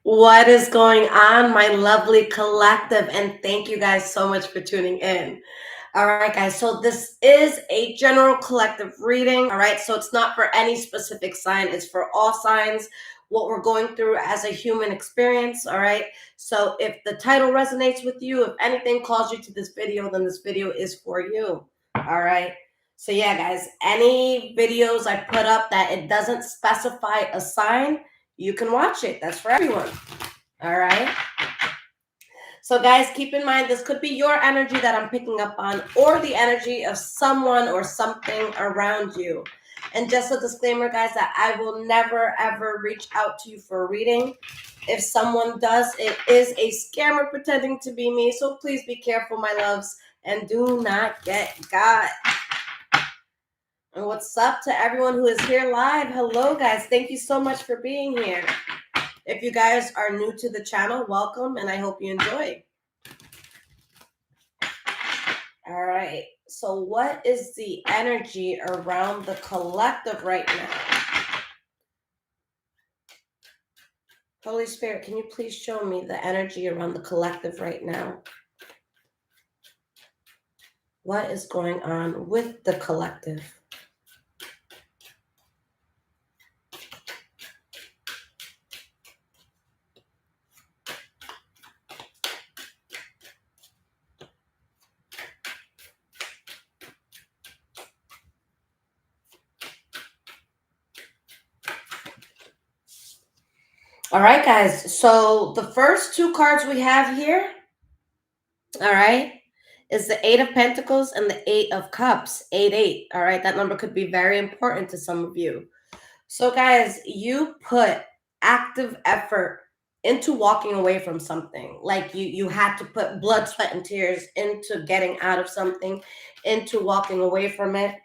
What is going on, my lovely collective? And thank you guys so much for tuning in. All right, guys. So this is a general collective reading. All right. So it's not for any specific sign, it's for all signs, what we're going through as a human experience. All right. So if the title resonates with you, if anything calls you to this video, then this video is for you. All right. So, yeah, guys, any videos I put up that it doesn't specify a sign, you can watch it. That's for everyone. All right. So, guys, keep in mind this could be your energy that I'm picking up on, or the energy of someone or something around you. And just a disclaimer, guys, that I will never ever reach out to you for a reading. If someone does, it is a scammer pretending to be me. So please be careful, my loves, and do not get got. And what's up to everyone who is here live? Hello, guys. Thank you so much for being here. If you guys are new to the channel, welcome, and I hope you enjoy. All right. So what is the energy around the collective right now? Holy Spirit, can you please show me the energy around the collective right now? What is going on with the collective? All right, guys. So the first two cards we have here, all right, is the Eight of Pentacles and the Eight of Cups. 8-8. All right, that number could be very important to some of you. So, guys, you put active effort into walking away from something. Like you had to put blood, sweat, and tears into getting out of something, into walking away from it.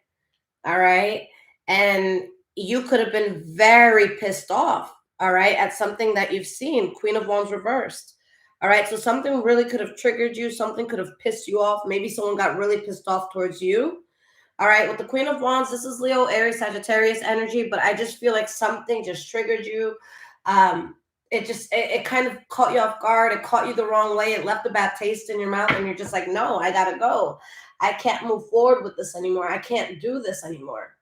All right. And you could have been very pissed off, all right, at something that you've seen. Queen of Wands reversed. All right. So something really could have triggered you. Something could have pissed you off. Maybe someone got really pissed off towards you. All right, with the Queen of Wands, this is Leo, Aries, Sagittarius energy, but I just feel like something just triggered you. It kind of caught you off guard. It caught you the wrong way. It left a bad taste in your mouth, and you're just like, no, I gotta go. I can't move forward with this anymore. I can't do this anymore.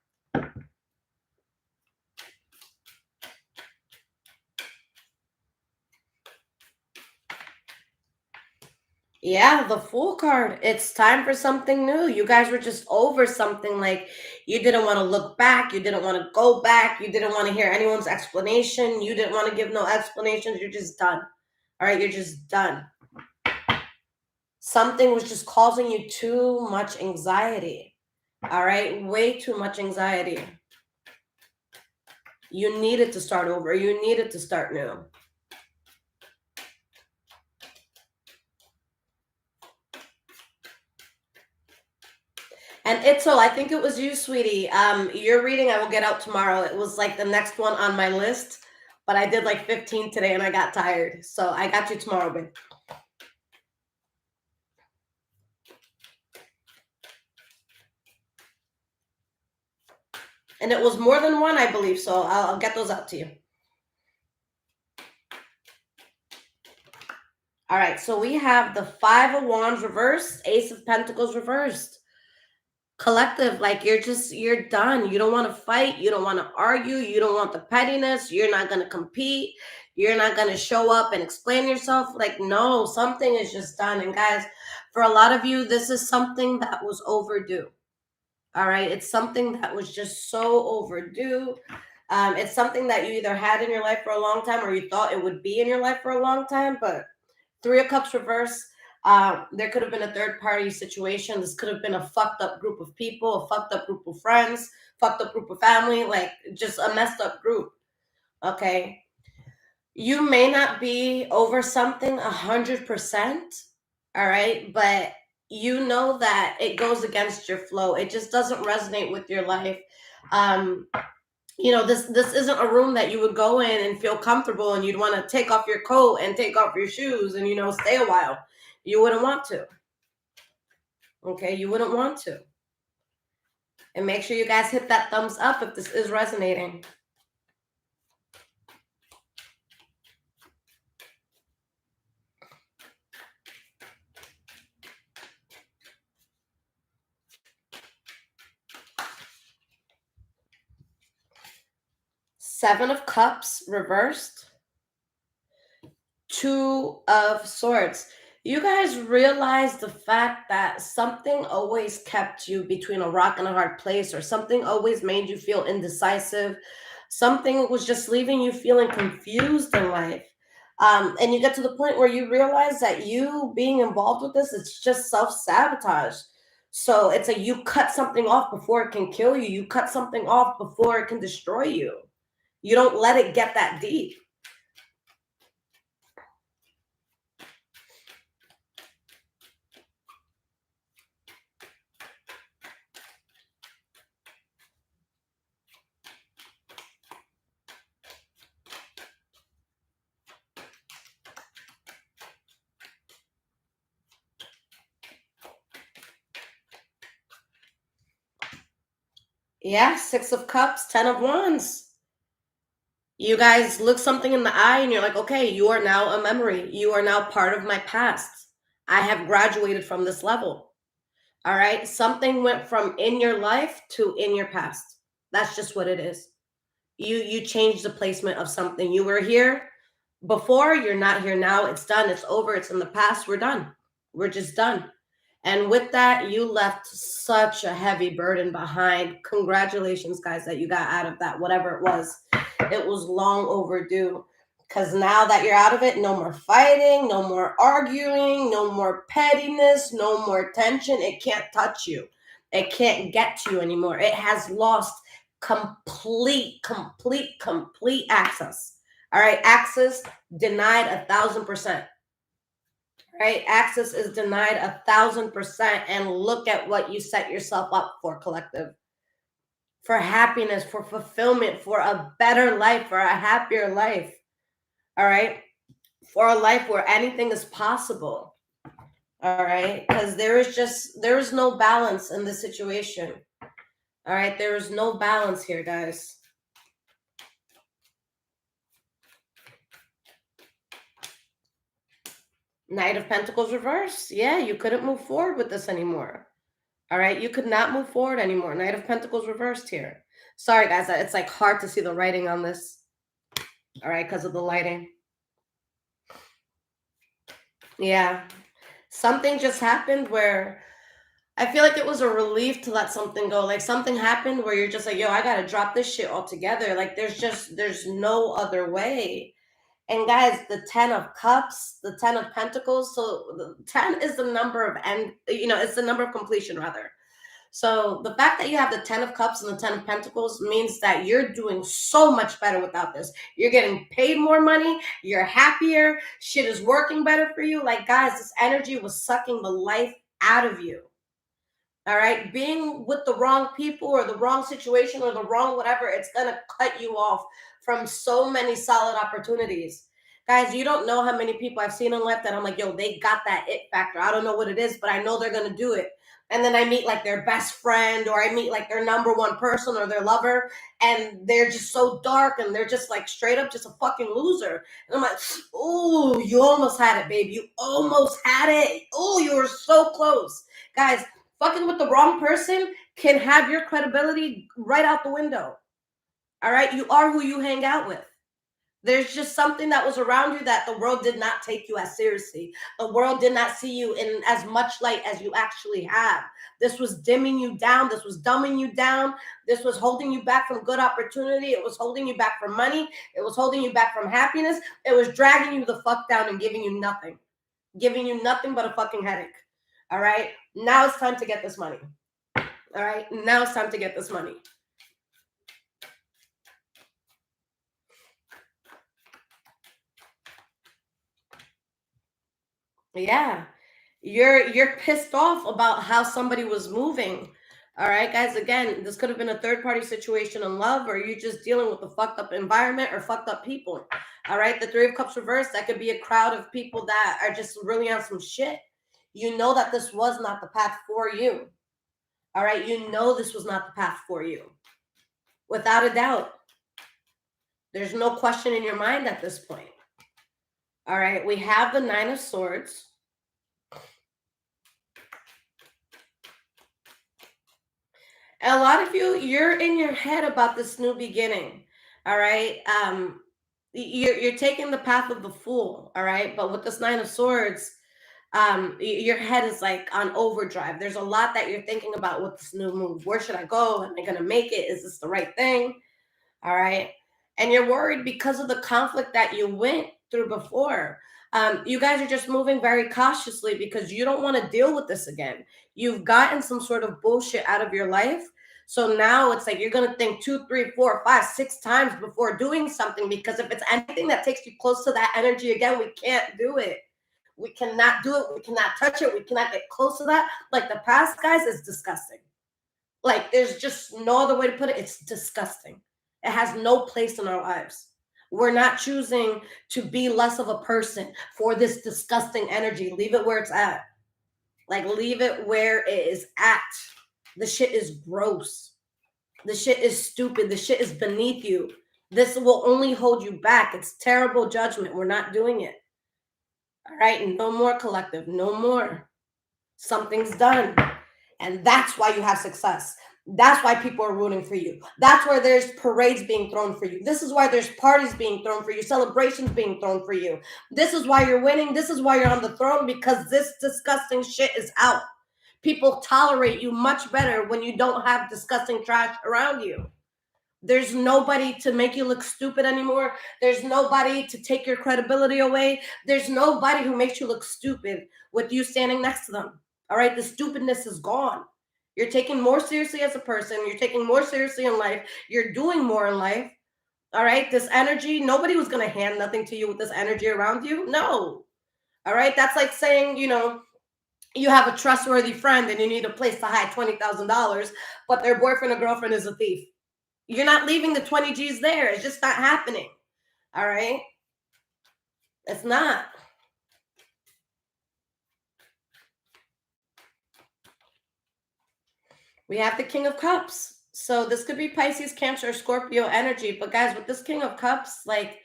Yeah, the Fool card. It's time for something new. You guys were just over something. Like, you didn't want to look back. You didn't want to go back. You didn't want to hear anyone's explanation. You didn't want to give no explanations. You're just done. All right, you're just done. Something was just causing you too much anxiety. All right, way too much anxiety. You needed to start over. You needed to start new. And Itzel, I think it was you, sweetie. Your reading I will get out tomorrow. It was like the next one on my list, but I did like 15 today and I got tired. So I got you tomorrow, babe. And it was more than one, I believe. So I'll get those out to you. All right. So we have the Five of Wands reversed, Ace of Pentacles reversed. Collective, like you're done. You don't want to fight. You don't want to argue. You don't want the pettiness. You're not going to compete. You're not going to show up and explain yourself. Like, no, something is just done. And guys, for a lot of you, this is something that was overdue. All right. It's something that was just so overdue. It's something that you either had in your life for a long time or you thought it would be in your life for a long time. But Three of Cups reverse. There could have been a third party situation. This could have been a fucked up group of people, a fucked up group of friends, fucked up group of family, like just a messed up group. Okay. You may not be over something 100%. All right. But you know that it goes against your flow. It just doesn't resonate with your life. This isn't a room that you would go in and feel comfortable and you'd want to take off your coat and take off your shoes and stay a while. You wouldn't want to. Okay, you wouldn't want to. And make sure you guys hit that thumbs up if this is resonating. Seven of Cups reversed, Two of Swords. You guys realize the fact that something always kept you between a rock and a hard place, or something always made you feel indecisive. Something was just leaving you feeling confused in life. And you get to the point where you realize that you being involved with this, it's just self-sabotage. So it's a you cut something off before it can kill you. You cut something off before it can destroy you. You don't let it get that deep. Yeah, Six of Cups, Ten of Wands. You guys look something in the eye and you're like, okay, you are now a memory. You are now part of my past. I have graduated from this level. All right. Something went from in your life to in your past. That's just what it is. You changed the placement of something. You were here before, you're not here now. It's done. It's over. It's in the past. We're done. We're just done. And with that, you left such a heavy burden behind. Congratulations, guys, that you got out of that, whatever it was. It was long overdue. Because now that you're out of it, no more fighting, no more arguing, no more pettiness, no more tension. It can't touch you. It can't get to you anymore. It has lost complete access. All right, access denied 1,000%. Right? Access is denied 1,000%. And look at what you set yourself up for, collective. For happiness, for fulfillment, for a better life, for a happier life. All right? For a life where anything is possible. All right? Because there is no balance in this situation. All right? There is no balance here, guys. Knight of Pentacles reverse. Yeah, you couldn't move forward with this anymore. All right, you could not move forward anymore. Knight of Pentacles reversed here. Sorry, guys, it's like hard to see the writing on this. All right, because of the lighting. Yeah, something just happened where I feel like it was a relief to let something go. Like something happened where you're just like, yo, I got to drop this shit altogether. Like there's no other way. And guys, the 10 of Cups, the 10 of Pentacles. So the 10 is the number of it's the number of completion rather. So the fact that you have the 10 of Cups and the 10 of Pentacles means that you're doing so much better without this. You're getting paid more money. You're happier. Shit is working better for you. Like, guys, this energy was sucking the life out of you. All right. Being with the wrong people or the wrong situation or the wrong whatever, it's going to cut you off from so many solid opportunities. Guys, you don't know how many people I've seen in life that I'm like, yo, they got that it factor. I don't know what it is, but I know they're going to do it. And then I meet like their best friend, or I meet like their number one person or their lover, and they're just so dark and they're just like straight up just a fucking loser. And I'm like, oh, you almost had it, babe. You almost had it. Oh, you were so close. Guys, fucking with the wrong person can have your credibility right out the window. All right? You are who you hang out with. There's just something that was around you that the world did not take you as seriously. The world did not see you in as much light as you actually have. This was dimming you down. This was dumbing you down. This was holding you back from good opportunity. It was holding you back from money. It was holding you back from happiness. It was dragging you the fuck down and giving you nothing. Giving you nothing but a fucking headache. All right? Now it's time to get this money. All right? Now it's time to get this money. Yeah. You're pissed off about how somebody was moving. All right, guys, again, this could have been a third party situation in love, or you just dealing with a fucked up environment or fucked up people. All right, the Three of Cups reversed, that could be a crowd of people that are just really on some shit. You know that this was not the path for you. All right, you know this was not the path for you. Without a doubt. There's no question in your mind at this point. All right, we have the Nine of Swords. A lot of you, you're in your head about this new beginning. All right. You're taking the path of the fool. All right. But with this Nine of Swords, your head is like on overdrive. There's a lot that you're thinking about with this new move. Where should I go? Am I going to make it? Is this the right thing? All right. And you're worried because of the conflict that you went through before. You guys are just moving very cautiously because you don't want to deal with this again. You've gotten some sort of bullshit out of your life. So now it's like you're going to think 2, 3, 4, 5, 6 times before doing something, because if it's anything that takes you close to that energy again, we can't do it. We cannot do it. We cannot touch it. We cannot get close to that. Like the past, guys, is disgusting. Like there's just no other way to put it. It's disgusting. It has no place in our lives. We're not choosing to be less of a person for this disgusting energy. Leave it where it's at. Like, leave it where it is at. The shit is gross. The shit is stupid. The shit is beneath you. This will only hold you back. It's terrible judgment. We're not doing it. All right? No more, collective. No more. Something's done. And that's why you have success. That's why people are rooting for you. That's why there's parades being thrown for you. This is why there's parties being thrown for you, celebrations being thrown for you. This is why you're winning. This is why you're on the throne, because this disgusting shit is out. People tolerate you much better when you don't have disgusting trash around you. There's nobody to make you look stupid anymore. There's nobody to take your credibility away. There's nobody who makes you look stupid with you standing next to them. All right, the stupidness is gone. You're taking more seriously as a person. You're taking more seriously in life. You're doing more in life. All right, this energy, nobody was going to hand nothing to you with this energy around you. No. All right, that's like saying, you have a trustworthy friend and you need a place to hide $20,000, but their boyfriend or girlfriend is a thief. You're not leaving the 20 G's there. It's just not happening. All right? It's not. We have the King of Cups. So this could be Pisces, Cancer, or Scorpio energy. But guys, with this King of Cups, like,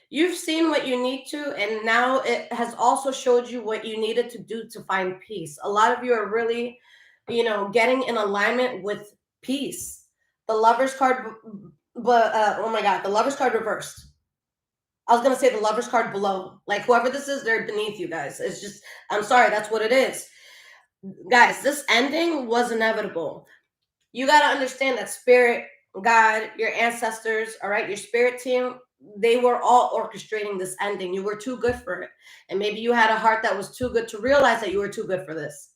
you've seen what you need to, and now it has also showed you what you needed to do to find peace. A lot of you are really, getting in alignment with peace. The Lover's card, but oh my God, the Lover's card reversed. I was gonna say the Lover's card below. Like, whoever this is, they're beneath you guys. It's just, I'm sorry, that's what it is. Guys, this ending was inevitable. You got to understand that spirit, God, your ancestors, all right, your spirit team, they were all orchestrating this ending. You were too good for it. And maybe you had a heart that was too good to realize that you were too good for this.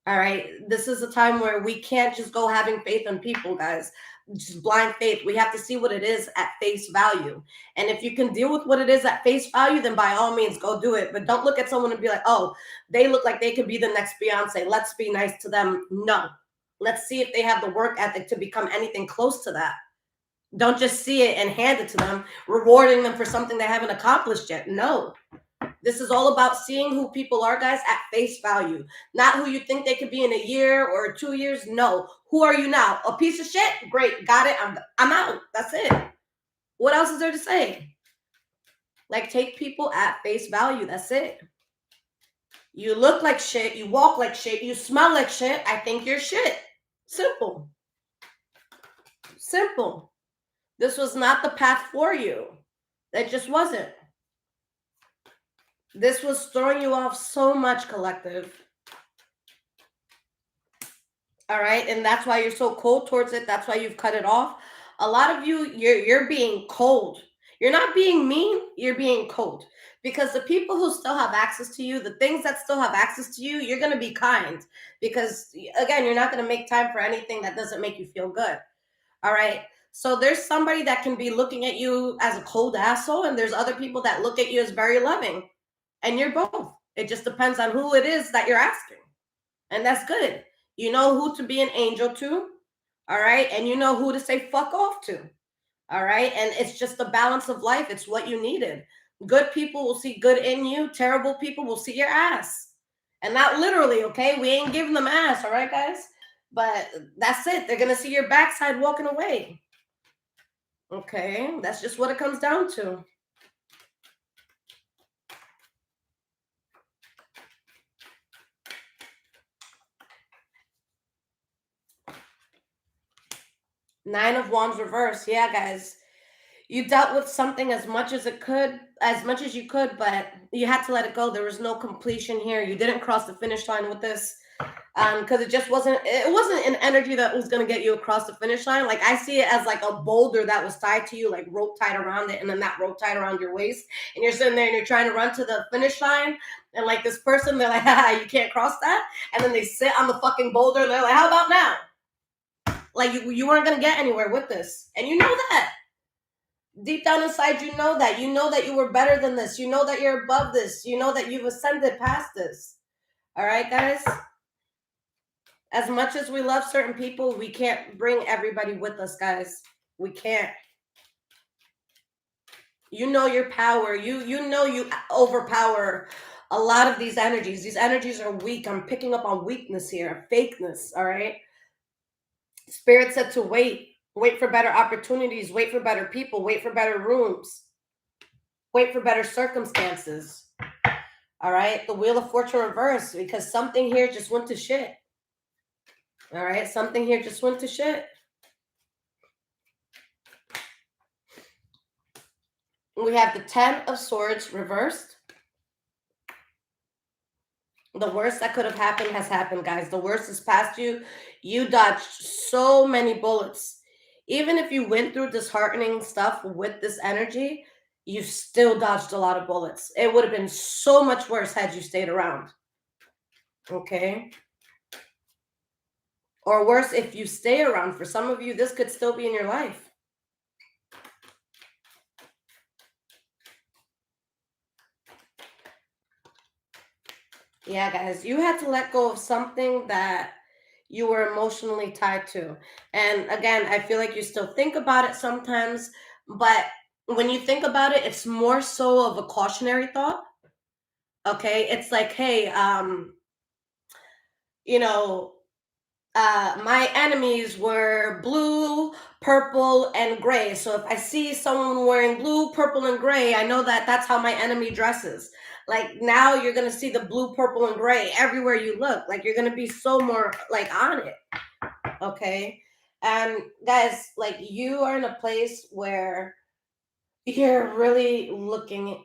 All right. This is a time where we can't just go having faith in people, guys. Just blind faith. We have to see what it is at face value. And if you can deal with what it is at face value, then by all means, go do it. But don't look at someone and be like, oh, they look like they could be the next Beyonce. Let's be nice to them. No. Let's see if they have the work ethic to become anything close to that. Don't just see it and hand it to them, rewarding them for something they haven't accomplished yet. No. This is all about seeing who people are, guys, at face value. Not who you think they could be in a year or 2 years. No. Who are you now? A piece of shit? Great. Got it. I'm out. That's it. What else is there to say? Like, take people at face value. That's it. You look like shit. You walk like shit. You smell like shit. I think you're shit. Simple. Simple. This was not the path for you. It just wasn't. This was throwing you off so much, collective. All right, and that's why you're so cold towards it. That's why you've cut it off. A lot of you, you're being cold. You're not being mean. You're being cold, because the people who still have access to you, the things that still have access to you, you're going to be kind, because again, you're not going to make time for anything that doesn't make you feel good. All right. So there's somebody that can be looking at you as a cold asshole, and there's other people that look at you as very loving. And you're both. It just depends on who it is that you're asking. And that's good. You know who to be an angel to. All right. And you know who to say fuck off to. All right. And it's just the balance of life. It's what you needed. Good people will see good in you. Terrible people will see your ass. And not literally, okay? We ain't giving them ass. All right, guys? But that's it. They're going to see your backside walking away. Okay, that's just what it comes down to. Nine of Wands reverse. Yeah, guys. You dealt with something as much as you could, but you had to let it go. There was no completion here. You didn't cross the finish line with this, because it wasn't an energy that was going to get you across the finish line. Like, I see it as like a boulder that was tied to you, like rope tied around it, and then that rope tied around your waist, and you're sitting there and you're trying to run to the finish line, and like this person, they're like, haha, you can't cross that, and then they sit on the fucking boulder and they're like, how about now? Like, you weren't going to get anywhere with this, and you know that. Deep down inside, you know that. You know that you were better than this. You know that you're above this. You know that you've ascended past this. All right, guys? As much as we love certain people, we can't bring everybody with us, guys. We can't. You know your power. You know you overpower a lot of these energies. These energies are weak. I'm picking up on weakness here, fakeness, all right? Spirit said to wait. Wait for better opportunities. Wait for better people. Wait for better rooms. Wait for better circumstances. All right? The Wheel of Fortune reversed, because something here just went to shit. All right? Something here just went to shit. We have the 10 of Swords reversed. The worst that could have happened has happened, guys. The worst is past you. You dodged so many bullets. Even if you went through disheartening stuff with this energy, you still dodged a lot of bullets. It would have been so much worse had you stayed around. Okay? Or worse, if you stay around. For some of you, this could still be in your life. Yeah, guys, you had to let go of something that you were emotionally tied to. And again, I feel like you still think about it sometimes, but when you think about it, it's more so of a cautionary thought. Okay? It's like, hey, you know, my enemies were blue, purple, and gray. So if I see someone wearing blue, purple, and gray, I know that that's how my enemy dresses. Like, now you're gonna see the blue, purple, and gray everywhere you look. Like, you're gonna be so more like on it. Okay. And guys, like, you are in a place where you're really looking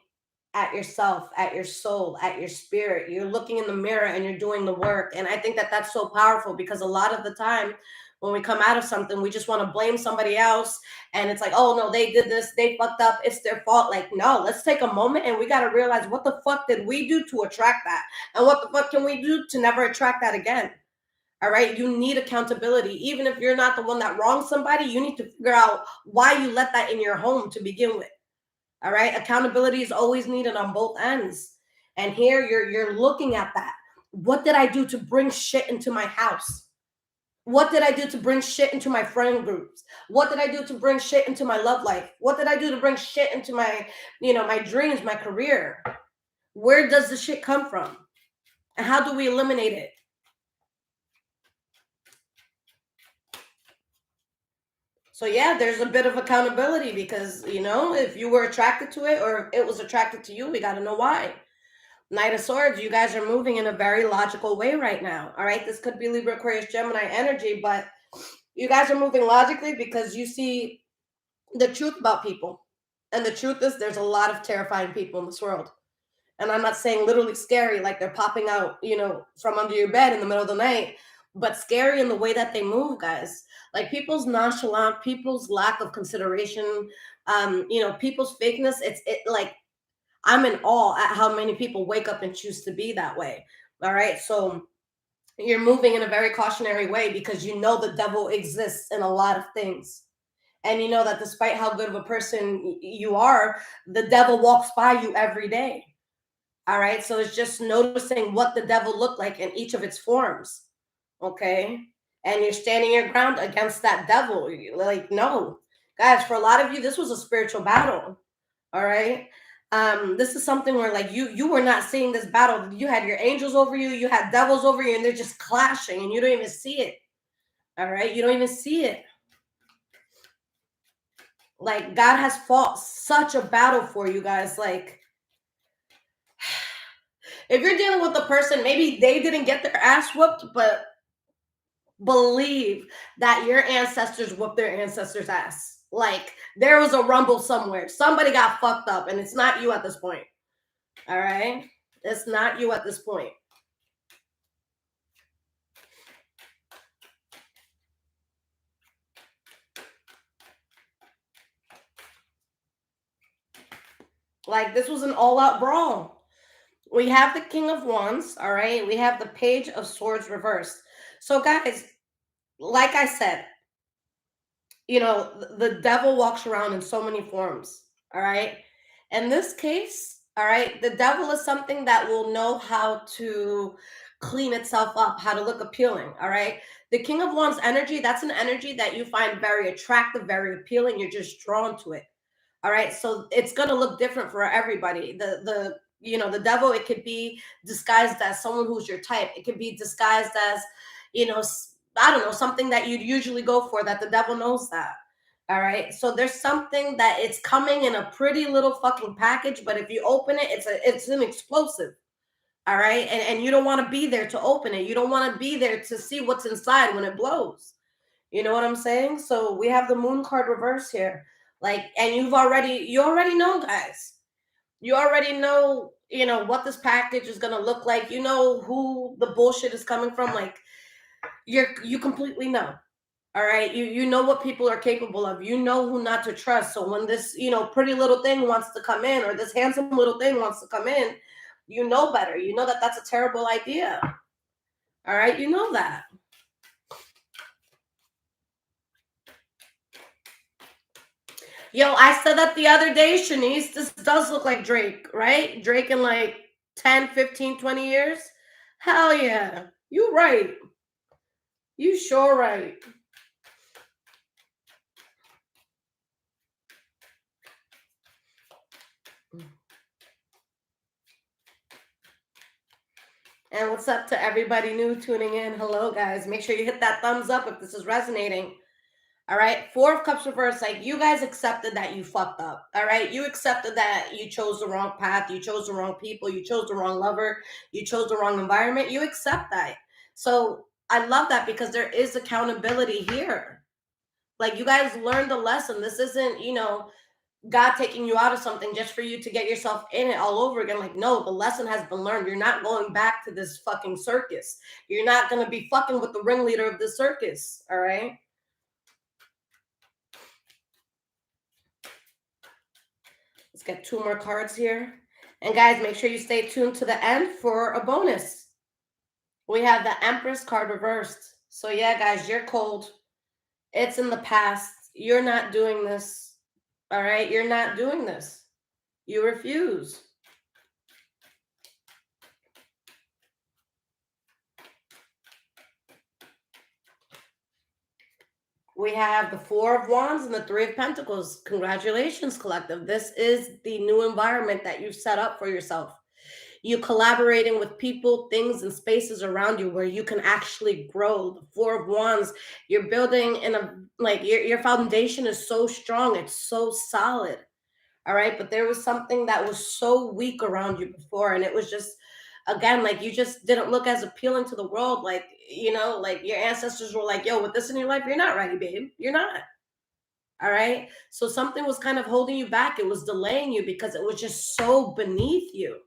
at yourself, at your soul, at your spirit. You're looking in the mirror and you're doing the work. And I think that that's so powerful, because a lot of the time when we come out of something, we just want to blame somebody else. And it's like, oh no, they did this, they fucked up, it's their fault. Like, no, let's take a moment and we got to realize, what the fuck did we do to attract that? And what the fuck can we do to never attract that again? All right. You need accountability. Even if you're not the one that wronged somebody, you need to figure out why you let that in your home to begin with. All right. Accountability is always needed on both ends. And here you're looking at that. What did I do to bring shit into my house? What did I do to bring shit into my friend groups? What did I do to bring shit into my love life? What did I do to bring shit into my, my dreams, my career? Where does the shit come from? And how do we eliminate it? So yeah, there's a bit of accountability, because, if you were attracted to it or it was attracted to you, we got to know why. Knight of Swords, you guys are moving in a very logical way right now. All right. This could be Libra, Aquarius, Gemini energy, but you guys are moving logically because you see the truth about people. And the truth is, there's a lot of terrifying people in this world. And I'm not saying literally scary, like they're popping out, from under your bed in the middle of the night, but scary in the way that they move, guys. Like, people's nonchalant, people's lack of consideration, people's fakeness. Like, I'm in awe at how many people wake up and choose to be that way. All right. So you're moving in a very cautionary way, because you know the devil exists in a lot of things. And you know that despite how good of a person you are, the devil walks by you every day. All right. So it's just noticing what the devil looked like in each of its forms. Okay. And you're standing your ground against that devil. Like, no. Guys, for a lot of you, this was a spiritual battle. All right. This is something where, like, you were not seeing this battle. You had your angels over you, you had devils over you, and they're just clashing, and you don't even see it. All right. You don't even see it. Like, God has fought such a battle for you guys. Like, if you're dealing with a person, maybe they didn't get their ass whooped, but believe that your ancestors whooped their ancestors' ass. Like there was a rumble somewhere. Somebody got fucked up, and it's not you at this point. All right? It's not you at this point. Like this was an all-out brawl. We have the King of Wands, all right? We have the Page of Swords reversed. So guys, like I said, you know, the devil walks around in so many forms, all right? In this case, all right, the devil is something that will know how to clean itself up, how to look appealing, all right? The King of Wands energy, that's an energy that you find very attractive, very appealing. You're just drawn to it. All right. So it's gonna look different for everybody. The you know, the devil, it could be disguised as someone who's your type. It could be disguised as, you know, I don't know, something that you'd usually go for that the devil knows that. All right. So there's something that it's coming in a pretty little fucking package, but if you open it, it's an explosive. All right. And you don't want to be there to open it. You don't want to be there to see what's inside when it blows. You know what I'm saying? So we have the moon card reverse here. Like, and you already know, guys. You already know, you know, what this package is gonna look like. You know who the bullshit is coming from. Like, you completely know. All right. You know what people are capable of. You know who not to trust. So when this, you know, pretty little thing wants to come in, or this handsome little thing wants to come in, you know better. You know that that's a terrible idea. All right, you know that. Yo, I said that the other day, Shanice. This does look like Drake, right? Drake in like 10, 15, 20 years. Hell yeah. You right. You sure right. And what's up to everybody new tuning in? Hello, guys. Make sure you hit that thumbs up if this is resonating. All right. Four of Cups reverse. Like you guys accepted that you fucked up. All right. You accepted that you chose the wrong path. You chose the wrong people. You chose the wrong lover. You chose the wrong environment. You accept that. So I love that because there is accountability here. Like you guys learned a lesson. This isn't, you know, God taking you out of something just for you to get yourself in it all over again. Like, no, the lesson has been learned. You're not going back to this fucking circus. You're not going to be fucking with the ringleader of the circus. All right. Let's get two more cards here. And guys, make sure you stay tuned to the end for a bonus. We have the Empress card reversed. So yeah, guys, you're cold. It's in the past. You're not doing this. All right. You're not doing this. You refuse. We have the Four of Wands and the Three of Pentacles. Congratulations, collective. This is the new environment that you've set up for yourself. You collaborating with people, things, and spaces around you where you can actually grow. The Four of Wands, you're building in a, like, your foundation is so strong, it's so solid. All right. But there was something that was so weak around you before, and it was just, again, like you just didn't look as appealing to the world. Like, you know, like your ancestors were like, yo, with this in your life, you're not ready, babe. You're not. All right. So something was kind of holding you back. It was delaying you because it was just so beneath you.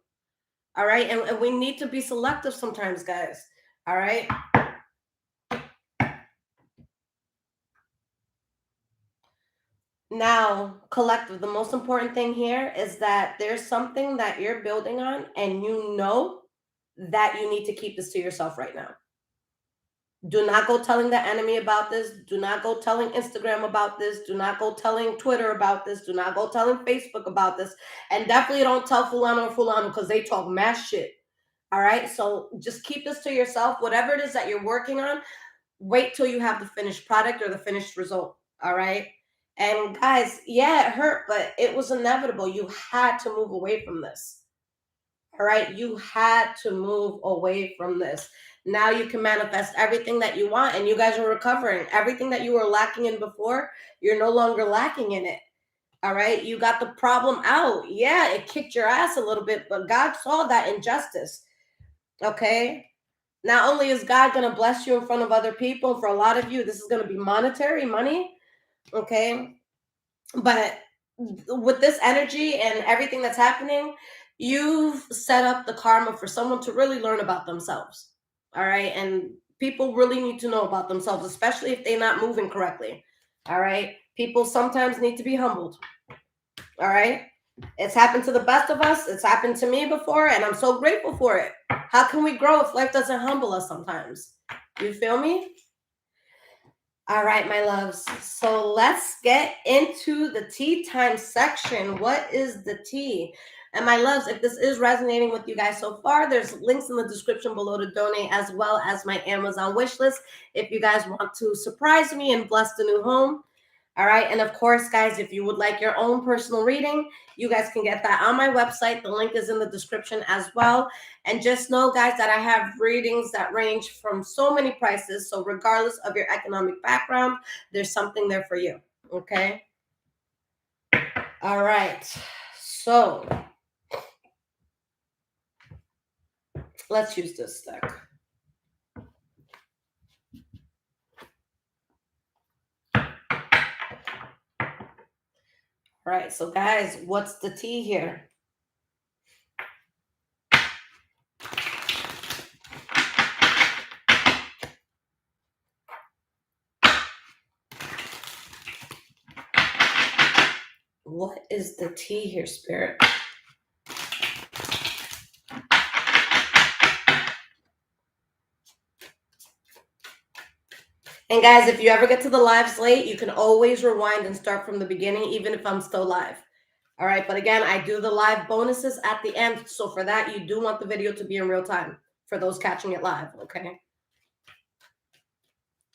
All right. And we need to be selective sometimes, guys. All right. Now, collective, the most important thing here is that there's something that you're building on, and you know that you need to keep this to yourself right now. Do not go telling the enemy about this. Do not go telling Instagram about this. Do not go telling Twitter about this. Do not go telling Facebook about this. And definitely don't tell Fulano or Fulano because they talk mass shit. All right. So just keep this to yourself. Whatever it is that you're working on, wait till you have the finished product or the finished result. All right. And guys, yeah, it hurt, but it was inevitable. You had to move away from this. All right. You had to move away from this. Now you can manifest everything that you want, and you guys are recovering. Everything that you were lacking in before, you're no longer lacking in it. All right. You got the problem out. Yeah, it kicked your ass a little bit, but God saw that injustice. Okay. Not only is God going to bless you in front of other people, for a lot of you, this is going to be monetary money. Okay. But with this energy and everything that's happening, you've set up the karma for someone to really learn about themselves. All right. And people really need to know about themselves, especially if they're not moving correctly. All right. People sometimes need to be humbled. All right. It's happened to the best of us. It's happened to me before, and I'm so grateful for it. How can we grow if life doesn't humble us sometimes? You feel me? All right, my loves. So let's get into the tea time section. What is the tea? And my loves, if this is resonating with you guys so far, there's links in the description below to donate, as well as my Amazon wish list if you guys want to surprise me and bless the new home. All right. And of course, guys, if you would like your own personal reading, you guys can get that on my website. The link is in the description as well. And just know, guys, that I have readings that range from so many prices. So regardless of your economic background, there's something there for you. Okay. All right. So let's use this deck. All right. So, guys, what's the tea here? What is the tea here, Spirit? And guys, if you ever get to the lives late, you can always rewind and start from the beginning, even if I'm still live. All right. But again, I do the live bonuses at the end. So for that, you do want the video to be in real time for those catching it live. Okay.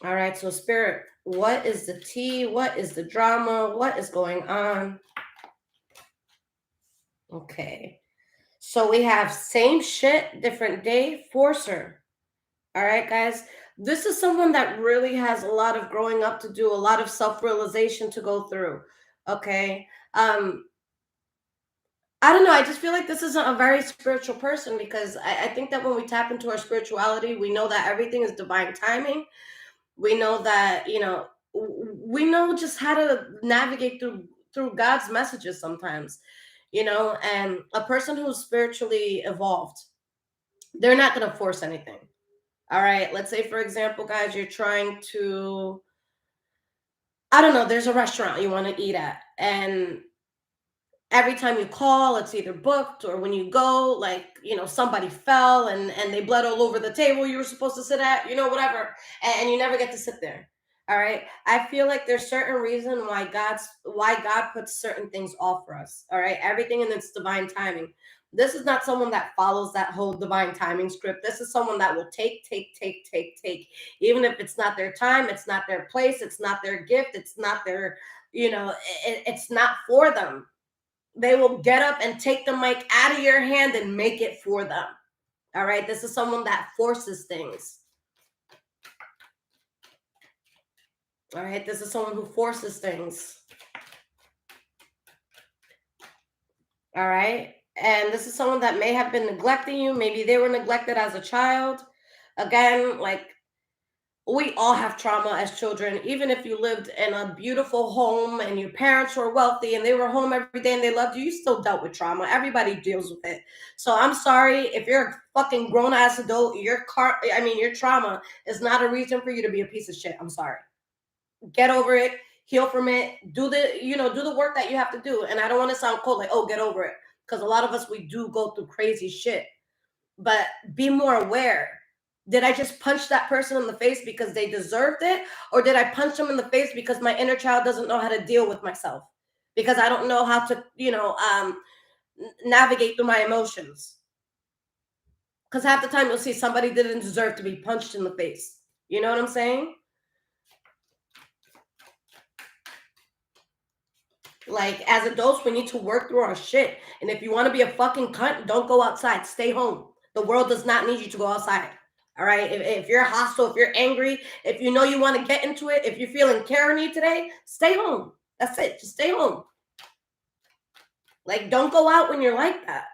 All right. So, Spirit, what is the tea? What is the drama? What is going on? Okay. So we have same shit, different day, forcer. All right, guys. This is someone that really has a lot of growing up to do, a lot of self-realization to go through. Okay. I don't know. I just feel like this isn't a very spiritual person, because I think that when we tap into our spirituality, we know that everything is divine timing. We know that, we know just how to navigate through God's messages sometimes, and a person who's spiritually evolved, they're not going to force anything. All right. Let's say, for example, guys, you're trying to, I don't know, there's a restaurant you want to eat at, and every time you call, it's either booked, or when you go, like, somebody fell and they bled all over the table you were supposed to sit at, whatever, and you never get to sit there. All right. I feel like there's certain reason why God puts certain things off for us. All right. Everything in its divine timing. This is not someone that follows that whole divine timing script. This is someone that will take, even if it's not their time, it's not their place, it's not their gift, it's not their, it's not for them. They will get up and take the mic out of your hand and make it for them. All right. This is someone that forces things. All right. This is someone who forces things. All right. And this is someone that may have been neglecting you. Maybe they were neglected as a child. Again, like, we all have trauma as children. Even if you lived in a beautiful home and your parents were wealthy and they were home every day and they loved you, you still dealt with trauma. Everybody deals with it. So I'm sorry if you're a fucking grown ass adult, your trauma is not a reason for you to be a piece of shit. I'm sorry. Get over it, heal from it, do the work that you have to do. And I don't want to sound cold, like, oh, get over it. Because a lot of us, we do go through crazy shit. But be more aware. Did I just punch that person in the face because they deserved it? Or did I punch them in the face because my inner child doesn't know how to deal with myself? Because I don't know how to, navigate through my emotions. Because half the time you'll see somebody didn't deserve to be punched in the face. You know what I'm saying? Like, as adults, we need to work through our shit. And if you want to be a fucking cunt, don't go outside. Stay home. The world does not need you to go outside. All right. If you're hostile, if you're angry, if you know you want to get into it, if you're feeling tyranny today, stay home. That's it. Just stay home. Like, don't go out when you're like that.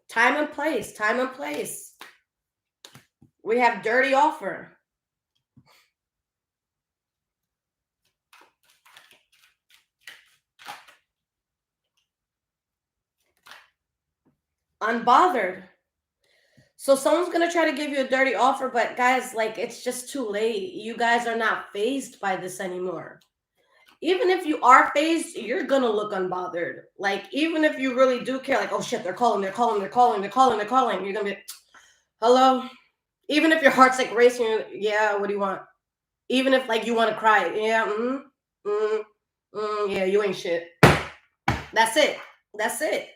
Time and place. Time and place. We have dirty offer. Unbothered. So someone's gonna try to give you a dirty offer, but guys, like, it's just too late. You guys are not fazed by this anymore. Even if you are fazed, you're gonna look unbothered. Like, even if you really do care, like, oh shit, they're calling, you're gonna be, hello? Even if your heart's like racing, yeah, what do you want? Even if like you want to cry, yeah, yeah, you ain't shit. That's it. That's it.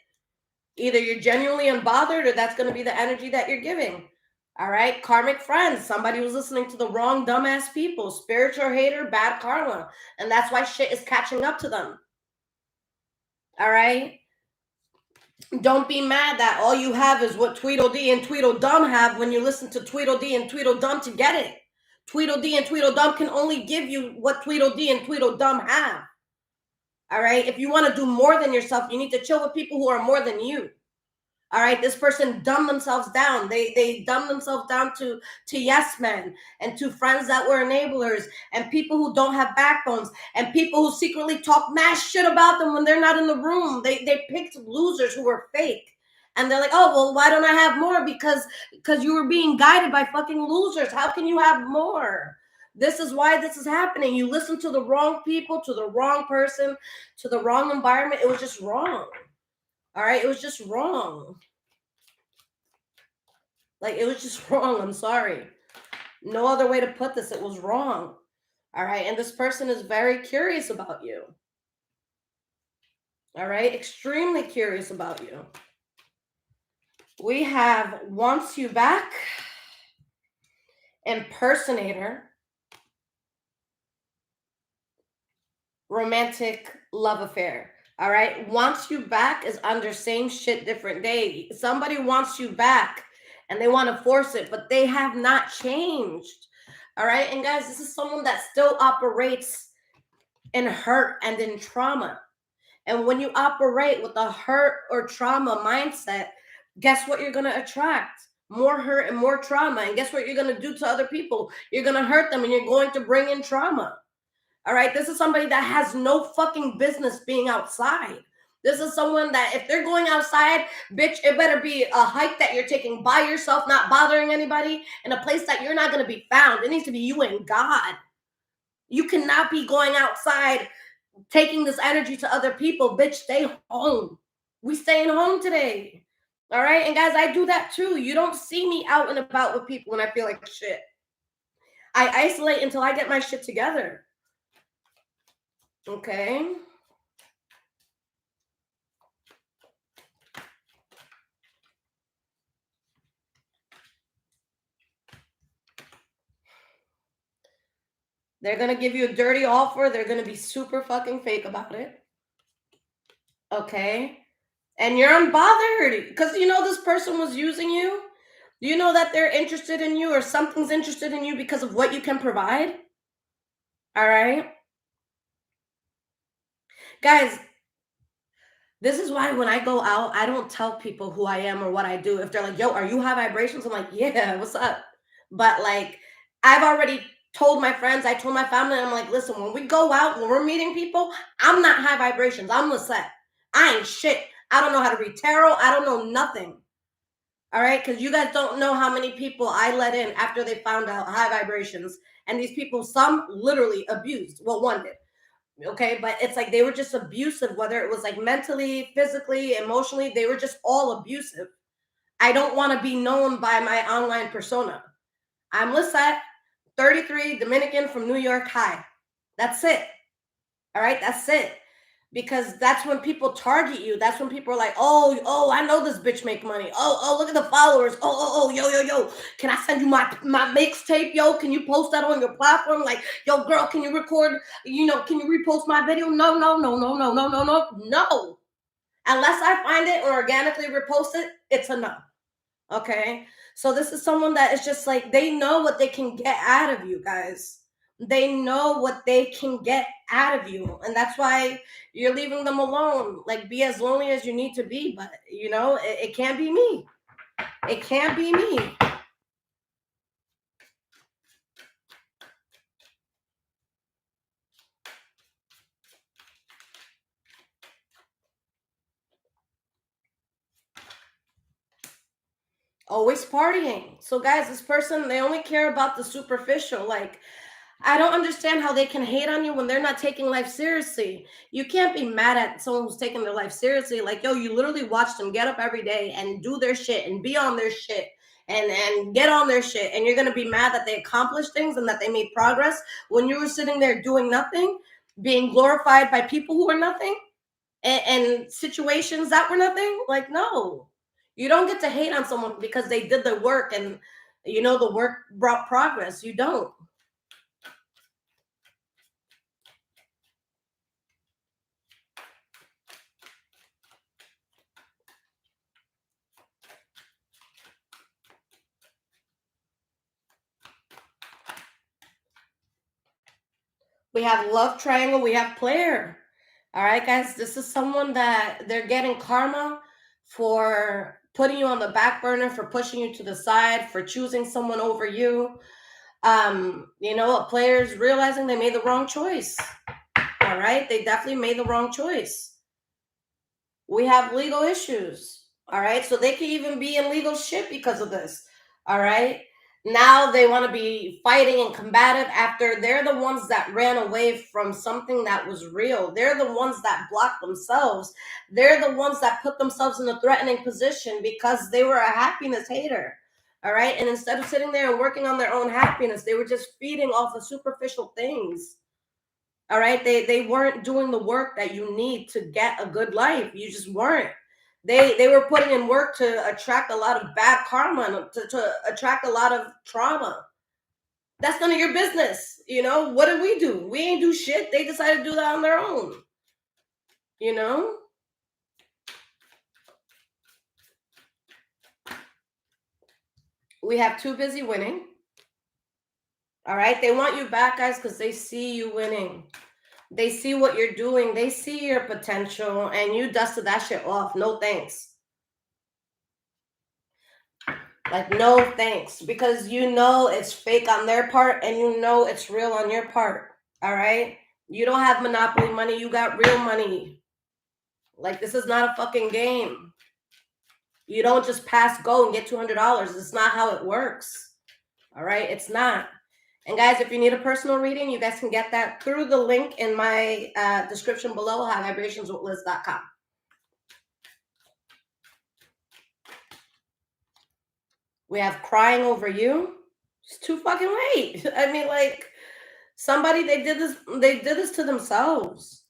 Either you're genuinely unbothered or that's going to be the energy that you're giving. All right. Karmic friends. Somebody was listening to the wrong dumbass people. Spiritual hater, bad karma. And that's why shit is catching up to them. All right. Don't be mad that all you have is what Tweedledee and Tweedledum have when you listen to Tweedledee and Tweedledum to get it. Tweedledee and Tweedledum can only give you what Tweedledee and Tweedledum have. All right. If you want to do more than yourself, you need to chill with people who are more than you. All right. This person dumbed themselves down. They dumbed themselves down to yes men and to friends that were enablers and people who don't have backbones and people who secretly talk mad shit about them when they're not in the room. They picked losers who were fake. And they're like, oh, well, why don't I have more? Because you were being guided by fucking losers. How can you have more? This is why this is happening. You listen to the wrong people, to the wrong person, to the wrong environment. It was just wrong. All right? It was just wrong. Like, it was just wrong. I'm sorry. No other way to put this. It was wrong. All right? And this person is very curious about you. All right? Extremely curious about you. We have wants you back, impersonator, romantic love affair. All right. Wants you back is under same shit, different day. Somebody wants you back and they want to force it, but they have not changed. All right. And guys, this is someone that still operates in hurt and in trauma. And when you operate with a hurt or trauma mindset, guess what you're going to attract? More hurt and more trauma. And guess what you're going to do to other people? You're going to hurt them and you're going to bring in trauma. All right. This is somebody that has no fucking business being outside. This is someone that if they're going outside, bitch, it better be a hike that you're taking by yourself, not bothering anybody, in a place that you're not going to be found. It needs to be you and God. You cannot be going outside taking this energy to other people. Bitch, stay home. We staying home today. All right. And guys, I do that too. You don't see me out and about with people when I feel like shit. I isolate until I get my shit together. Okay. They're going to give you a dirty offer. They're going to be super fucking fake about it. Okay. And you're unbothered because you know this person was using you. You know that they're interested in you or something's interested in you because of what you can provide. All right. Guys, this is why when I go out, I don't tell people who I am or what I do. If they're like, yo, are you high vibrations? I'm like, yeah, what's up? But like, I've already told my friends, I told my family, I'm like, listen, when we go out, when we're meeting people, I'm not high vibrations. I'm Lisette. I ain't shit. I don't know how to read tarot. I don't know nothing. All right. Because you guys don't know how many people I let in after they found out high vibrations. And these people, some literally abused. Well, one did. Okay. But it's like they were just abusive, whether it was like mentally, physically, emotionally, they were just all abusive. I don't want to be known by my online persona. I'm Lisette, 33, Dominican from New York. Hi. That's it. All right. That's it. Because that's when people target you. That's when people are like, oh, I know this bitch make money. Oh, look at the followers. Oh, yo. Can I send you my mixtape? Yo, can you post that on your platform? Like, yo, girl, can you record, can you repost my video? No. Unless I find it or organically repost it, it's a no. Okay. So this is someone that is just like, they know what they can get out of you guys. They know what they can get out of you. And that's why you're leaving them alone. Like, be as lonely as you need to be. But, it can't be me. It can't be me. Always partying. So guys, this person, they only care about the superficial. Like, I don't understand how they can hate on you when they're not taking life seriously. You can't be mad at someone who's taking their life seriously. Like, yo, you literally watch them get up every day and do their shit and be on their shit and get on their shit. And you're gonna be mad that they accomplished things and that they made progress when you were sitting there doing nothing, being glorified by people who are nothing and situations that were nothing. Like, no. You don't get to hate on someone because they did the work and the work brought progress. You don't. We have love triangle, we have player. All right, guys, this is someone that they're getting karma for putting you on the back burner, for pushing you to the side, for choosing someone over you. A player's realizing they made the wrong choice. All right, they definitely made the wrong choice. We have legal issues. All right, so they could even be in legal shit because of this. All right, now they want to be fighting and combative after they're the ones that ran away from something that was real. They're the ones that blocked themselves. They're the ones that put themselves in a threatening position because they were a happiness hater. All right, and instead of sitting there and working on their own happiness, they were just feeding off of superficial things. All right, they weren't doing the work that you need to get a good life. You just weren't. They were putting in work to attract a lot of bad karma and to attract a lot of trauma. That's none of your business. What did we do? We ain't do shit. They decided to do that on their own. you know we have too busy winning. All right, they want you back, guys, because they see you winning. They see what you're doing. They see your potential, and you dusted that shit off. No thanks. Like, no thanks, because it's fake on their part and it's real on your part. All right? You don't have monopoly money. You got real money. Like, this is not a fucking game. You don't just pass go and get $200. It's not how it works. All right? It's not. And guys, if you need a personal reading, you guys can get that through the link in my description below, highvibrationswithliz.com. We have crying over you. It's too fucking late. I mean, like, somebody, they did this to themselves.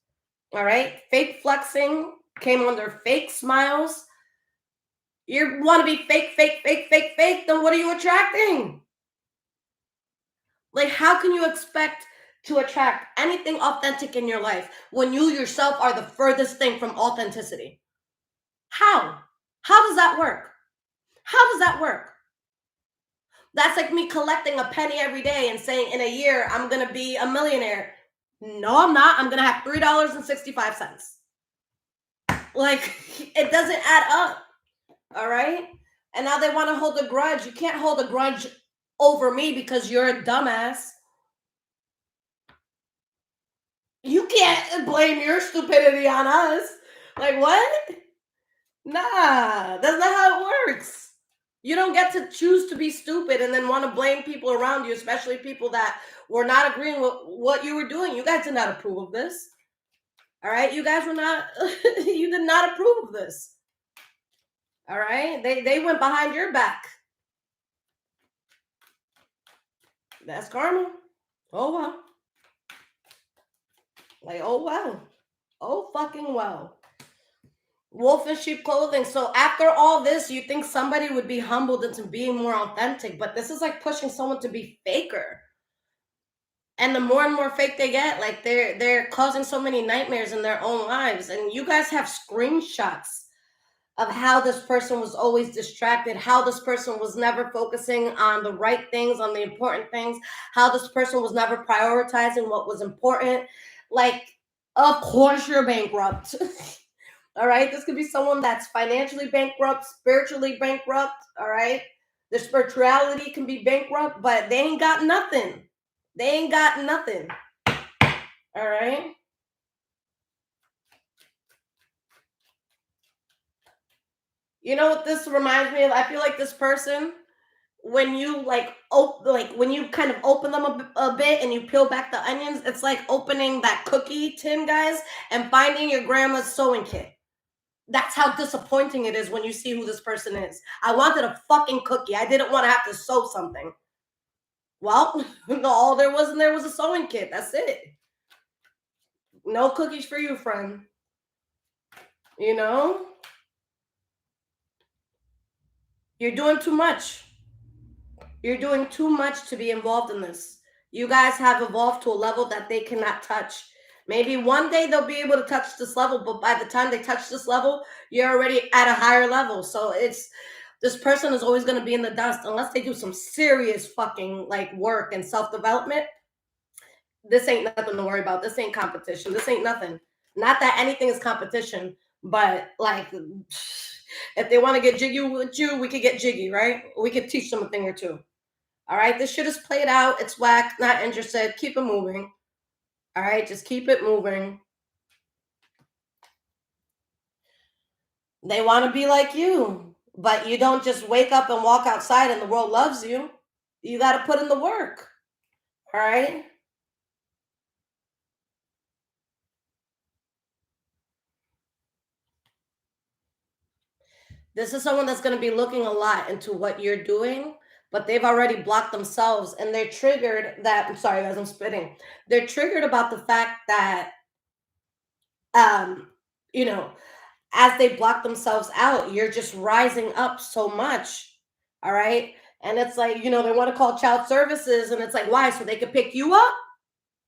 All right? Fake flexing came under fake smiles. You want to be fake, fake, fake, fake, fake, then what are you attracting? Like, how can you expect to attract anything authentic in your life when you yourself are the furthest thing from authenticity? How? How does that work? How does that work? That's like me collecting a penny every day and saying in a year I'm going to be a millionaire. No, I'm not. I'm going to have $3.65. Like, it doesn't add up. All right? And now they want to hold a grudge. You can't hold a grudge over me because you're a dumbass. You can't blame your stupidity on us. Like, what? Nah, that's not how it works. You don't get to choose to be stupid and then want to blame people around you, especially people that were not agreeing with what you were doing. You guys did not approve of this. All right? You guys were not, you did not approve of this. All right? They went behind your back. That's karma. Oh, well. Like, oh, well. Oh, fucking well. Wolf in sheep clothing. So after all this, you think somebody would be humbled into being more authentic, but this is like pushing someone to be faker. And the more and more fake they get, like they're causing so many nightmares in their own lives. And you guys have screenshots of how this person was always distracted, how this person was never focusing on the right things, on the important things, how this person was never prioritizing what was important. Like, of course you're bankrupt. All right, this could be someone that's financially bankrupt, spiritually bankrupt. All right, their spirituality can be bankrupt, but they ain't got nothing. They ain't got nothing. All right. You know what this reminds me of? I feel like this person, when you like when you kind of open them a bit and you peel back the onions, it's like opening that cookie tin, guys, and finding your grandma's sewing kit. That's how disappointing it is when you see who this person is. I wanted a fucking cookie. I didn't want to have to sew something. Well, all there was in there was a sewing kit. That's it. No cookies for you, friend. You know? You're doing too much. You're doing too much to be involved in this. You guys have evolved to a level that they cannot touch. Maybe one day they'll be able to touch this level, but by the time they touch this level, you're already at a higher level. So it's this person is always going to be in the dust unless they do some serious fucking like work and self-development. This ain't nothing to worry about. This ain't competition. This ain't nothing. Not that anything is competition, but like if they want to get jiggy with you, we could get jiggy, right? We could teach them a thing or two. All right, this shit is played out. It's whack. Not interested. Keep it moving. All right, just keep it moving. They want to be like you, but you don't just wake up and walk outside and the world loves you. You got to put in the work. All right. This is someone that's going to be looking a lot into what you're doing, but they've already blocked themselves and they're triggered that, I'm sorry guys, I'm spitting. They're triggered about the fact that, you know, as they block themselves out, you're just rising up so much. All right. And it's like, they want to call child services. And it's like, why? So they could pick you up?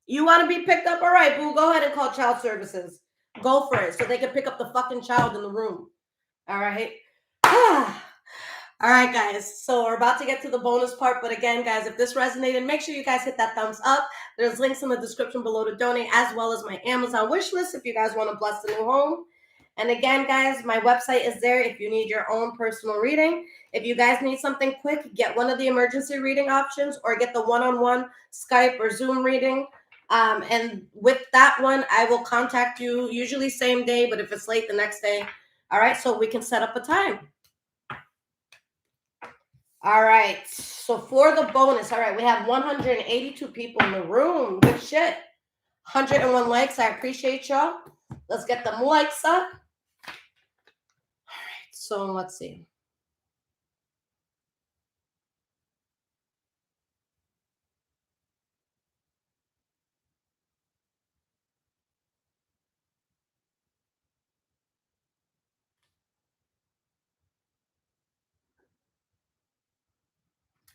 You want to be picked up? All right, boo, go ahead and call child services. Go for it. So they can pick up the fucking child in the room. All right. All right, guys. So we're about to get to the bonus part. But again, guys, if this resonated, make sure you guys hit that thumbs up. There's links in the description below to donate, as well as my Amazon wish list if you guys want to bless the new home. And again, guys, my website is there if you need your own personal reading. If you guys need something quick, get one of the emergency reading options or get the one-on-one Skype or Zoom reading. And with that one, I will contact you usually same day, but if it's late, the next day. All right, so we can set up a time. All right, so for the bonus, all right, we have 182 people in the room. Good shit. 101 likes. I appreciate y'all. Let's get them likes up. All right, so let's see.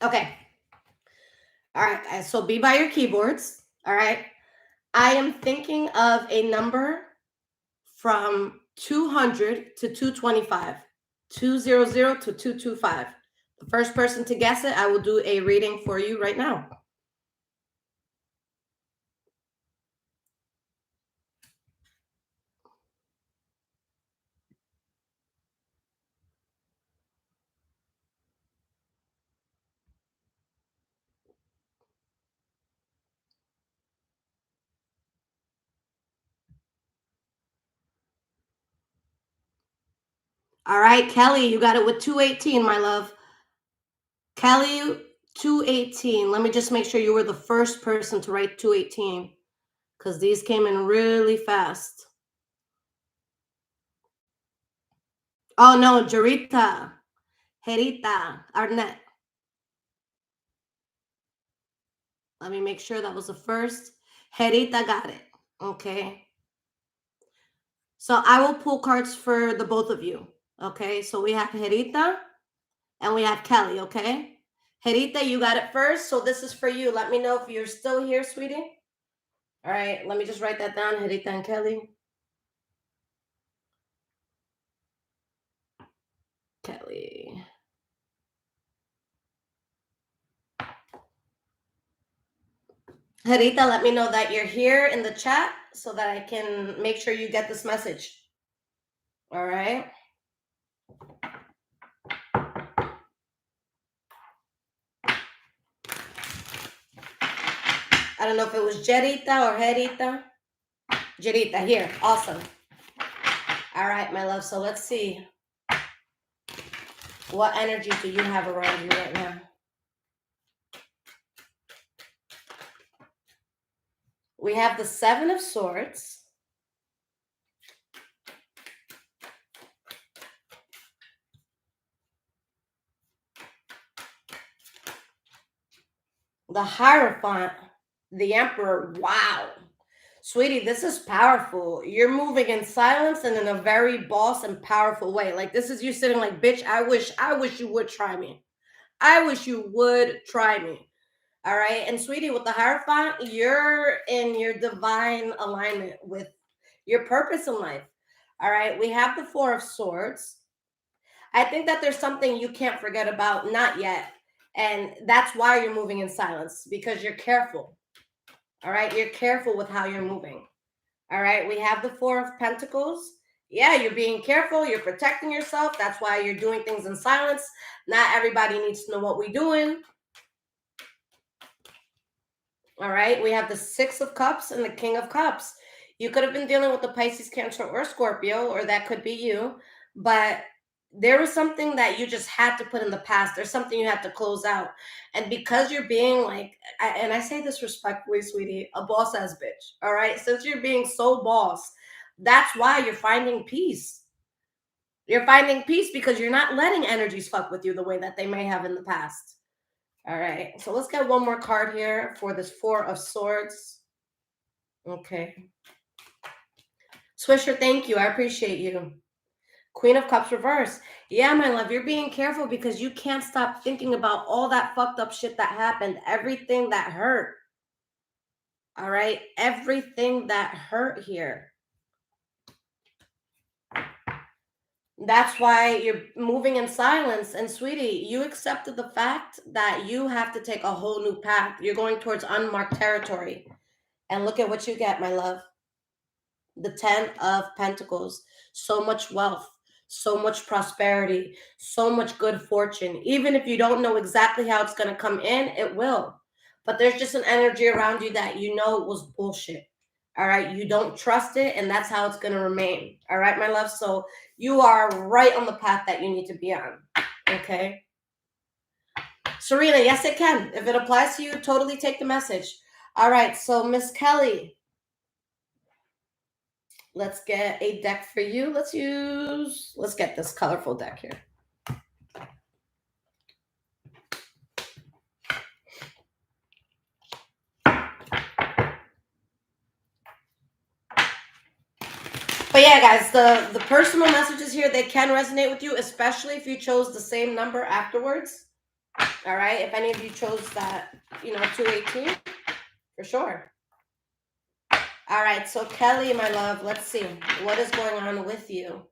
Okay. All right, guys. So be by your keyboards. All right. I am thinking of a number from 200 to 225. 200 to 225. The first person to guess it, I will do a reading for you right now. All right, Kelly, you got it with 218, my love. Kelly, 218. Let me just make sure you were the first person to write 218 because these came in really fast. Oh, no, Harita, Arnett. Let me make sure that was the first. Harita got it. Okay. So I will pull cards for the both of you. Okay. So we have Harita and we have Kelly. Okay. Harita, you got it first. So this is for you. Let me know if you're still here, sweetie. All right. Let me just write that down. Harita and Kelly. Kelly. Harita, let me know that you're here in the chat so that I can make sure you get this message. All right. I don't know if it was Jerita or Harita. Jerita, here. Awesome. All right, my love. So let's see. What energy do you have around you right now? We have the Seven of Swords. The Hierophant. The Emperor. Wow. Sweetie, this is powerful. You're moving in silence and in a very boss and powerful way. Like, this is you sitting like, bitch, I wish you would try me. I wish you would try me. All right. And sweetie, with the Hierophant, you're in your divine alignment with your purpose in life. All right. We have the Four of Swords. I think that there's something you can't forget about, not yet. And that's why you're moving in silence, because you're careful. All right. You're careful with how you're moving. All right. We have the Four of Pentacles. Yeah, you're being careful. You're protecting yourself. That's why you're doing things in silence. Not everybody needs to know what we're doing. All right. We have the Six of Cups and the King of Cups. You could have been dealing with the Pisces, Cancer, or Scorpio, or that could be you. But there was something that you just had to put in the past. There's something you had to close out. And because you're being like, and I say this respectfully, sweetie, a boss ass bitch. All right. Since you're being so boss, that's why you're finding peace. You're finding peace because you're not letting energies fuck with you the way that they may have in the past. All right. So let's get one more card here for this Four of Swords. Okay. Swisher, thank you. I appreciate you. Queen of Cups reverse. Yeah, my love, you're being careful because you can't stop thinking about all that fucked up shit that happened, everything that hurt. All right? Everything that hurt here. That's why you're moving in silence. And sweetie, you accepted the fact that you have to take a whole new path. You're going towards unmarked territory. And look at what you get, my love. The Ten of Pentacles. So much wealth, so much prosperity, so much good fortune. Even if you don't know exactly how it's going to come in, it will. But there's just an energy around you that you know was bullshit. All right. You don't trust it, and that's how it's going to remain. All right, my love. So you are right on the path that you need to be on. Okay. Serena, yes, it can. If it applies to you, totally take the message. All right. So, Miss Kelly, let's get a deck for you. Let's get this colorful deck here. But yeah, guys, the personal messages here, they can resonate with you, especially if you chose the same number afterwards. All right. If any of you chose that, 218, for sure. All right. So Kelly, my love, let's see. What is going on with you?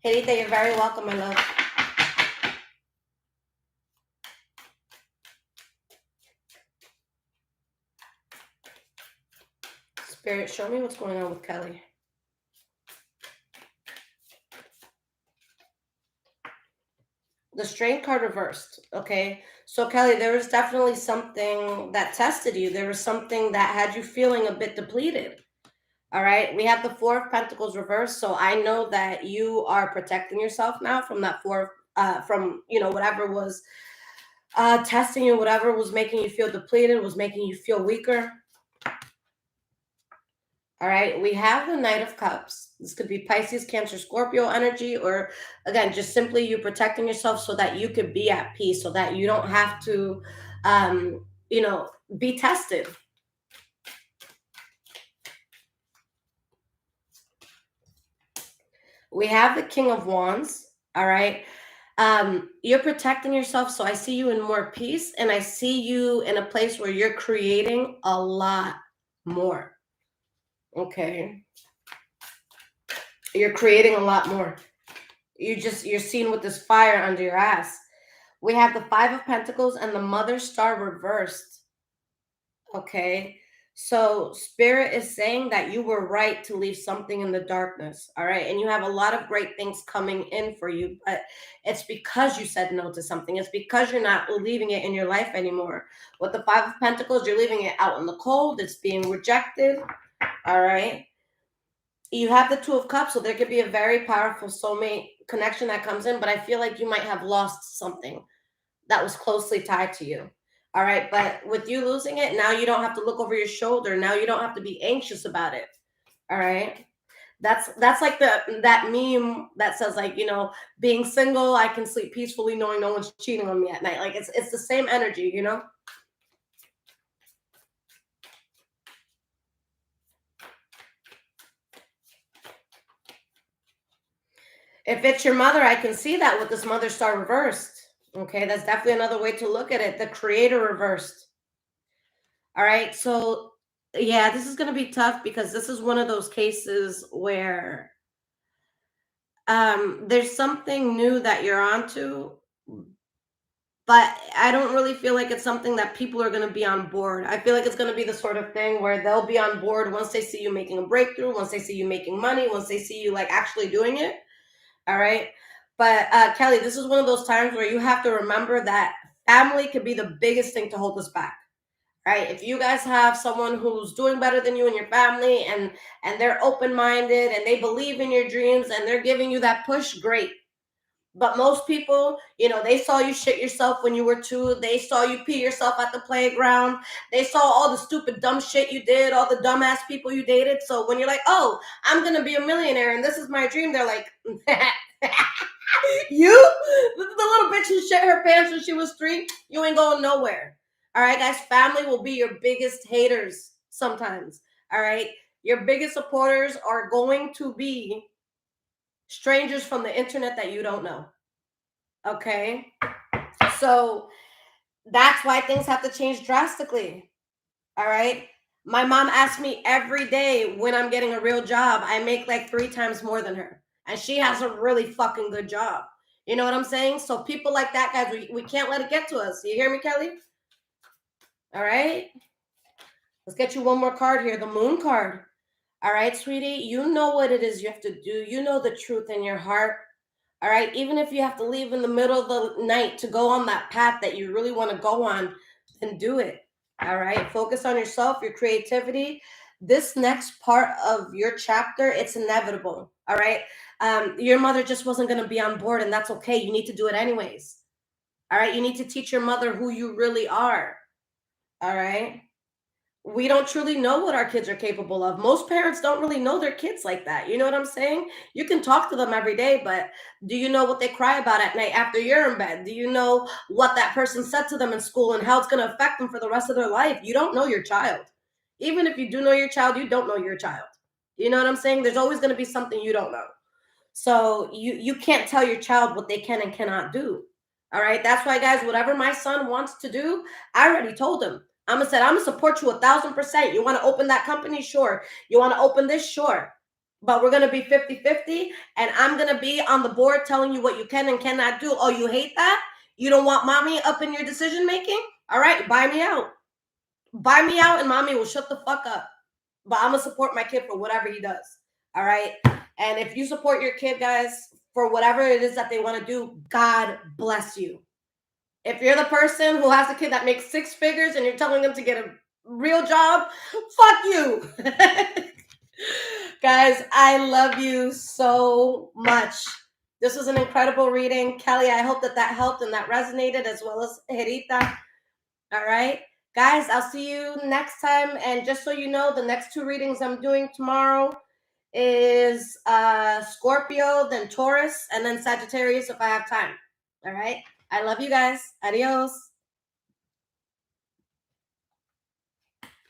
Harita, you're very welcome, my love. Spirit, show me what's going on with Kelly. The Strength card reversed. Okay. So Kelly, there was definitely something that tested you. There was something that had you feeling a bit depleted. All right. We have the Four of Pentacles reversed. So I know that you are protecting yourself now from that from whatever was testing you, whatever was making you feel depleted, was making you feel weaker. All right, we have the Knight of Cups. This could be Pisces, Cancer, Scorpio energy, or again, just simply you protecting yourself so that you could be at peace, so that you don't have to, be tested. We have the King of Wands. All right. You're protecting yourself. So I see you in more peace, and I see you in a place where you're creating a lot more. Okay. You're creating a lot more. You're seen with this fire under your ass. We have the Five of Pentacles and the Mother Star reversed. Okay. So Spirit is saying that you were right to leave something in the darkness. All right. And you have a lot of great things coming in for you, but it's because you said no to something. It's because you're not leaving it in your life anymore. With the Five of Pentacles, you're leaving it out in the cold. It's being rejected. All right. You have the Two of Cups, so there could be a very powerful soulmate connection that comes in, but I feel like you might have lost something that was closely tied to you. All right, but with you losing it, now you don't have to look over your shoulder. Now you don't have to be anxious about it. All right. That's like that meme that says, like, being single, I can sleep peacefully knowing no one's cheating on me at night. Like, it's the same energy, If it's your mother, I can see that with this mother star reversed. Okay, that's definitely another way to look at it. The creator reversed. All right, so yeah, this is going to be tough because this is one of those cases where there's something new that you're onto, but I don't really feel like it's something that people are going to be on board. I feel like it's going to be the sort of thing where they'll be on board once they see you making a breakthrough, once they see you making money, once they see you like actually doing it. All right. But Kelly, this is one of those times where you have to remember that family could be the biggest thing to hold us back. Right? If you guys have someone who's doing better than you in your family, and they're open-minded and they believe in your dreams and they're giving you that push, great. But most people, they saw you shit yourself when you were 2. They saw you pee yourself at the playground. They saw all the stupid dumb shit you did, all the dumbass people you dated. So when you're like, oh, I'm gonna be a millionaire and this is my dream, they're like, you, the little bitch who shit her pants when she was 3, you ain't going nowhere. All right, guys, family will be your biggest haters sometimes. All right, your biggest supporters are going to be strangers from the internet that you don't know. Okay, so that's why things have to change drastically. All right, my mom asks me every day when I'm getting a real job. I make like 3 times more than her, and she has a really fucking good job. You know what I'm saying? So people like that, guys, we can't let it get to us. You hear me, Kelly? All right, let's get you one more card here, the Moon card. All right, sweetie, you know what it is you have to do. You know the truth in your heart. All right, even if you have to leave in the middle of the night to go on that path that you really want to go on, then do it. All right, focus on yourself, your creativity. This next part of your chapter, it's inevitable. All right, your mother just wasn't going to be on board, and that's okay. You need to do it anyways. All right, you need to teach your mother who you really are. All right, we don't truly know what our kids are capable of. Most parents don't really know their kids like that. You know what I'm saying? You can talk to them every day, but do you know what they cry about at night after you're in bed? Do you know what that person said to them in school and how it's going to affect them for the rest of their life? You don't know your child. Even if you do know your child, you don't know your child. You know what I'm saying? There's always going to be something you don't know. So you can't tell your child what they can and cannot do. All right. That's why, guys, whatever my son wants to do, I already told him. I'm gonna support you 1,000%. You want to open that company? Sure. You want to open this? Sure. But we're gonna be 50-50, and I'm gonna be on the board telling you what you can and cannot do. Oh, you hate that? You don't want mommy up in your decision making? All right, buy me out. Buy me out, and mommy will shut the fuck up. But I'm gonna support my kid for whatever he does. All right. And if you support your kid, guys, for whatever it is that they want to do, God bless you. If you're the person who has a kid that makes 6 figures and you're telling them to get a real job, fuck you. Guys, I love you so much. This was an incredible reading. Kelly, I hope that helped and that resonated, as well as Harita. All right. Guys, I'll see you next time. And just so you know, the next 2 readings I'm doing tomorrow is Scorpio, then Taurus, and then Sagittarius if I have time. All right. I love you guys. Adios.